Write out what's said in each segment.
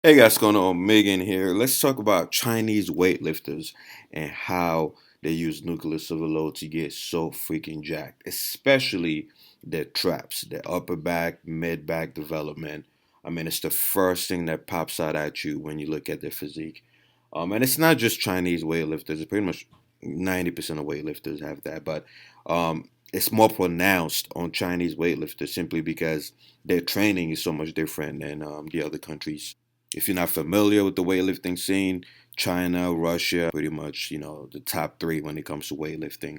Hey guys, what's going on? Megan here. Let's talk about Chinese weightlifters and how they use Nucleus Overload to get so freaking jacked, especially their traps, their upper back, mid back development. I mean, it's the first thing that pops out at you when you look at their physique. And it's not just Chinese weightlifters, it's pretty much 90% of weightlifters have that, but it's more pronounced on Chinese weightlifters simply because their training is so much different than the other countries. If you're not familiar with the weightlifting scene, China, Russia, pretty much, the top three when it comes to weightlifting,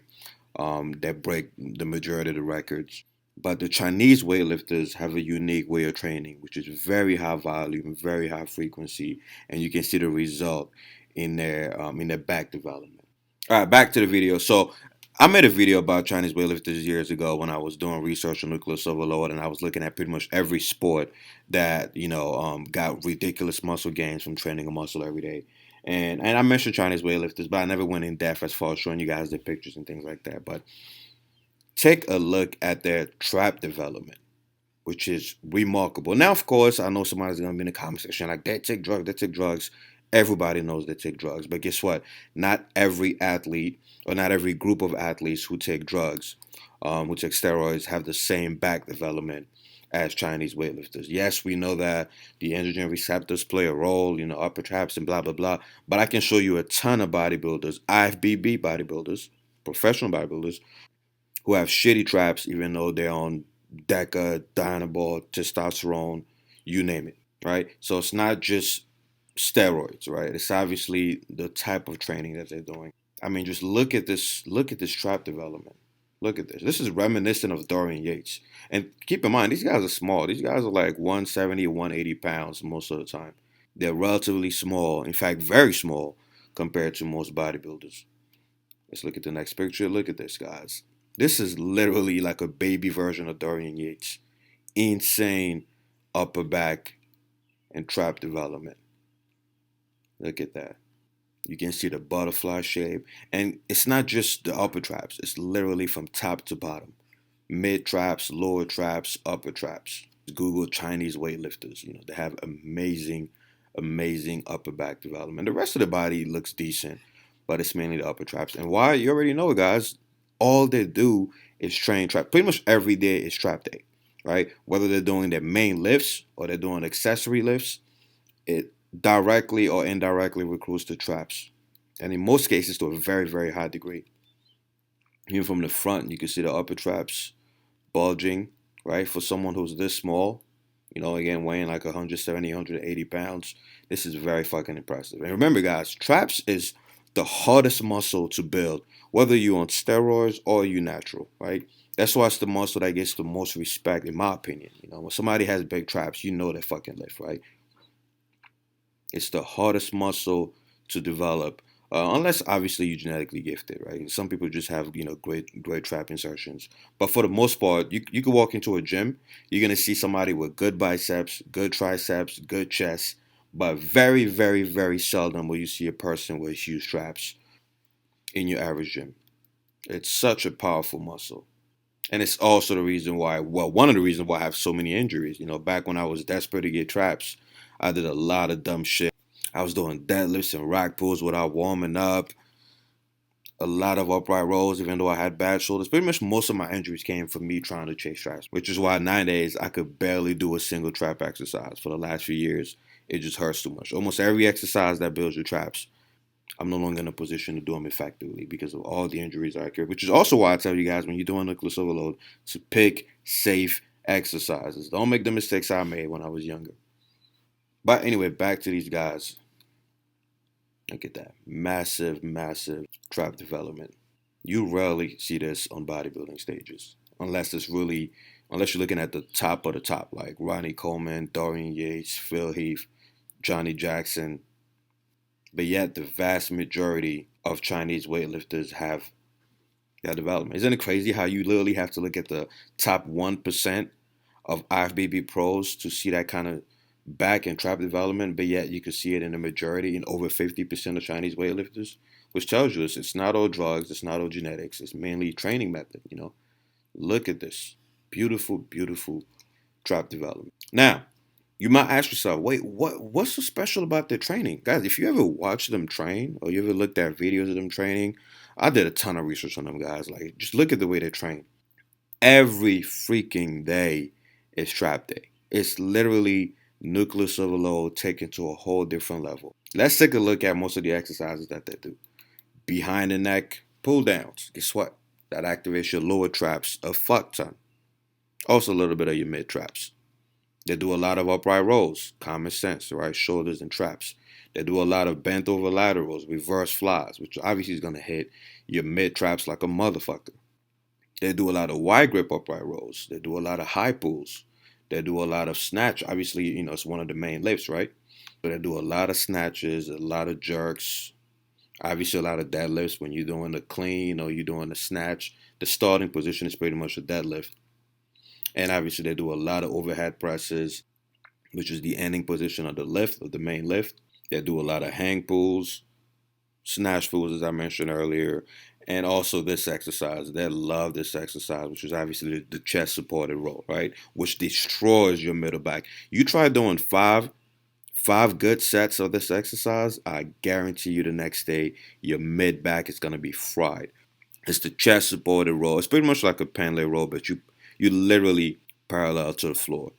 that break the majority of the records. But the Chinese weightlifters have a unique way of training, which is very high volume, very high frequency, and you can see the result in their back development. All right, back to the video. So I made a video about Chinese weightlifters years ago when I was doing research on Nucleus Overload, and I was looking at pretty much every sport that got ridiculous muscle gains from training a muscle every day. And I mentioned Chinese weightlifters, but I never went in depth as far as showing you guys their pictures and things like that. But take a look at their trap development, which is remarkable. Now, of course, I know somebody's going to be in the comment section like, they take drugs, they take drugs. Everybody knows they take drugs. But guess what? Not every athlete or not every group of athletes who take drugs, who take steroids, have the same back development as Chinese weightlifters. Yes, we know that the androgen receptors play a role, upper traps and blah, blah, blah. But I can show you a ton of bodybuilders, IFBB bodybuilders, professional bodybuilders, who have shitty traps, even though they're on DECA, Dynabol, testosterone, you name it, right? So it's not just steroids, right? It's obviously the type of training that they're doing. I mean, just look at this. Look at this trap development. Look at this. This is reminiscent of Dorian Yates. And keep in mind, these guys are small. These guys are like 170, 180 pounds most of the time. They're relatively small. In fact, very small compared to most bodybuilders. Let's look at the next picture. Look at this, guys. This is literally like a baby version of Dorian Yates. Insane upper back and trap development. Look at that. You can see the butterfly shape. And it's not just the upper traps, it's literally from top to bottom. Mid traps, lower traps, upper traps. Google Chinese weightlifters. They have amazing, amazing upper back development. The rest of the body looks decent, but it's mainly the upper traps. And why? You already know, guys. All they do is train trap. Pretty much every day is trap day, right? Whether they're doing their main lifts or they're doing accessory lifts, it directly or indirectly recruits the traps. And in most cases, to a very, very high degree. Even from the front, you can see the upper traps bulging, right? For someone who's this small, again, weighing like 170, 180 pounds, this is very fucking impressive. And remember, guys, traps is the hardest muscle to build, whether you're on steroids or you natural, right? That's why it's the muscle that gets the most respect, in my opinion. When somebody has big traps, you know they fucking lift, right? It's the hardest muscle to develop, unless obviously you're genetically gifted, right? Some people just have great trap insertions, but for the most part, you could walk into a gym, you're gonna see somebody with good biceps, good triceps, good chest, but very, very, very seldom will you see a person with huge traps in your average gym. It's such a powerful muscle. And it's also the reason why, well, one of the reasons why I have so many injuries. Back when I was desperate to get traps, I did a lot of dumb shit. I was doing deadlifts and rack pulls without warming up, a lot of upright rows, even though I had bad shoulders. Pretty much most of my injuries came from me trying to chase traps, which is why nowadays I could barely do a single trap exercise. For the last few years, it just hurts too much. Almost every exercise that builds your traps, I'm no longer in a position to do them effectively because of all the injuries I occurred, which is also why I tell you guys when you're doing Nucleus Overload to pick safe exercises. Don't make the mistakes I made when I was younger. But anyway, back to these guys. Look at that. Massive, massive trap development. You rarely see this on bodybuilding stages. Unless you're looking at the top of the top, like Ronnie Coleman, Dorian Yates, Phil Heath, Johnny Jackson. But yet the vast majority of Chinese weightlifters have that development. Isn't it crazy how you literally have to look at the top 1% of IFBB pros to see that kind of back and trap development, but yet you can see it in the majority, in over 50% of Chinese weightlifters, which tells you it's not all drugs, it's not all genetics, it's mainly training method. Look at this. Beautiful, beautiful trap development. Now, You might ask yourself, wait, what's so special about their training? Guys, if you ever watch them train or you ever looked at videos of them training, I did a ton of research on them guys. Like, just look at the way they train. Every freaking day is trap day. It's literally nucleus overload taken to a whole different level. Let's take a look at most of the exercises that they do. Behind the neck, pull downs. Guess what? That activates your lower traps a fuck ton. Also a little bit of your mid traps. They do a lot of upright rolls, common sense, right? Shoulders and traps. They do a lot of bent over laterals, reverse flies, which obviously is going to hit your mid traps like a motherfucker. They do a lot of wide grip upright rolls. They do a lot of high pulls. They do a lot of snatch. Obviously, it's one of the main lifts, right? But they do a lot of snatches, a lot of jerks, obviously a lot of deadlifts. When you're doing the clean or you're doing the snatch, the starting position is pretty much a deadlift. And obviously they do a lot of overhead presses, which is the ending position of the lift, of the main lift. They do a lot of hang pulls, snatch pulls, as I mentioned earlier, and also this exercise. They love this exercise, which is obviously the chest supported row, right? Which destroys your middle back. You try doing five good sets of this exercise, I guarantee you the next day your mid back is gonna be fried. It's the chest supported row. It's pretty much like a pendlay row, but you literally parallel to the floor.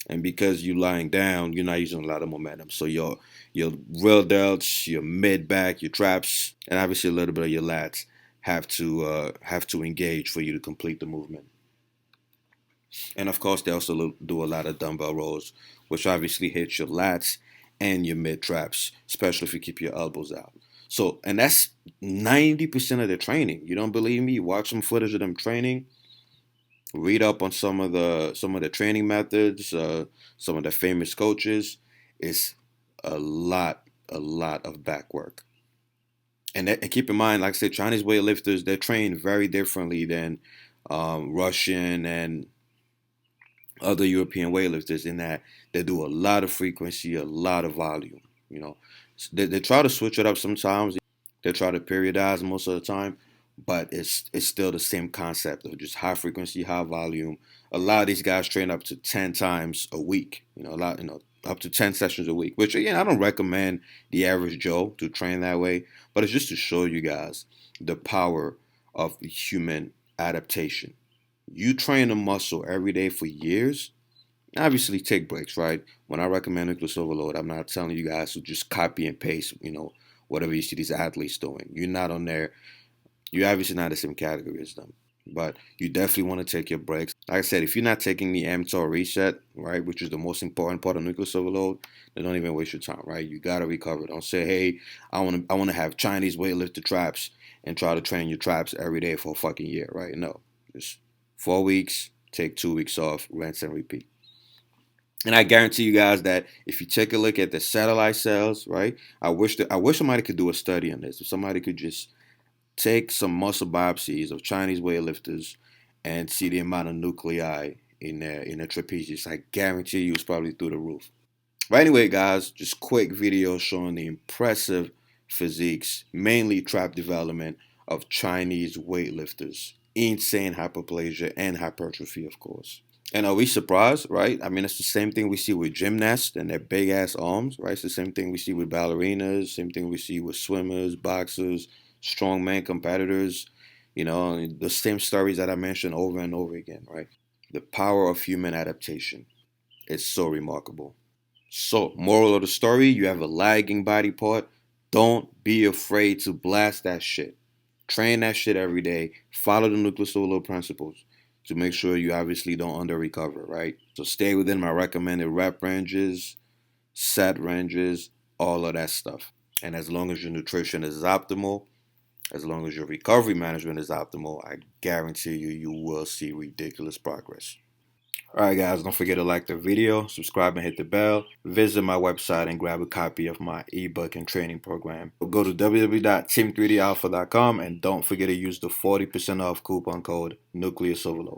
And because you're lying down, you're not using a lot of momentum. So your real delts, your mid back, your traps, and obviously a little bit of your lats have to engage for you to complete the movement. And of course, they also do a lot of dumbbell rows, which obviously hits your lats and your mid traps, especially if you keep your elbows out. So, and that's 90% of their training. You don't believe me? Watch some footage of them training. Read up on some of the training methods, some of the famous coaches. It's a lot of back work. And keep in mind, like I said, Chinese weightlifters, they're trained very differently than Russian and other European weightlifters in that they do a lot of frequency, a lot of volume. They try to switch it up sometimes. They try to periodize most of the time, but it's still the same concept of just high frequency, high volume. A lot of these guys train up to 10 times a week. Up to 10 sessions a week. Which again, I don't recommend the average Joe to train that way, but it's just to show you guys the power of human adaptation. You train a muscle every day for years. Obviously, take breaks, right? When I recommend Nucleus Overload, I'm not telling you guys to just copy and paste, whatever you see these athletes doing. You're not on there. You're obviously not the same category as them. But you definitely want to take your breaks. Like I said, if you're not taking the mTOR reset, right, which is the most important part of Nucleus Overload, then don't even waste your time, right? You gotta recover. Don't say, hey, I wanna have Chinese weightlifter traps and try to train your traps every day for a fucking year, right? No. Just 4 weeks, take 2 weeks off, rinse and repeat. And I guarantee you guys that if you take a look at the satellite cells, right? I wish somebody could do a study on this. If somebody could just take some muscle biopsies of Chinese weightlifters and see the amount of nuclei in their trapezius, I guarantee you it's probably through the roof. But anyway, guys, just quick video showing the impressive physiques, mainly trap development of Chinese weightlifters. Insane hyperplasia and hypertrophy, of course. And are we surprised, right? I mean, it's the same thing we see with gymnasts and their big ass arms, right? It's the same thing we see with ballerinas, same thing we see with swimmers, boxers, strongman competitors, the same stories that I mentioned over and over again, right? The power of human adaptation is so remarkable. So, moral of the story, you have a lagging body part. Don't be afraid to blast that shit. Train that shit every day. Follow the Nucleus Overload principles to make sure you obviously don't under recover, right? So stay within my recommended rep ranges, set ranges, all of that stuff. And as long as your nutrition is optimal, as long as your recovery management is optimal, I guarantee you will see ridiculous progress. Alright guys, don't forget to like the video, subscribe and hit the bell. Visit my website and grab a copy of my ebook and training program. Go to www.team3DAlpha.com and don't forget to use the 40% off coupon code Nucleus Overload.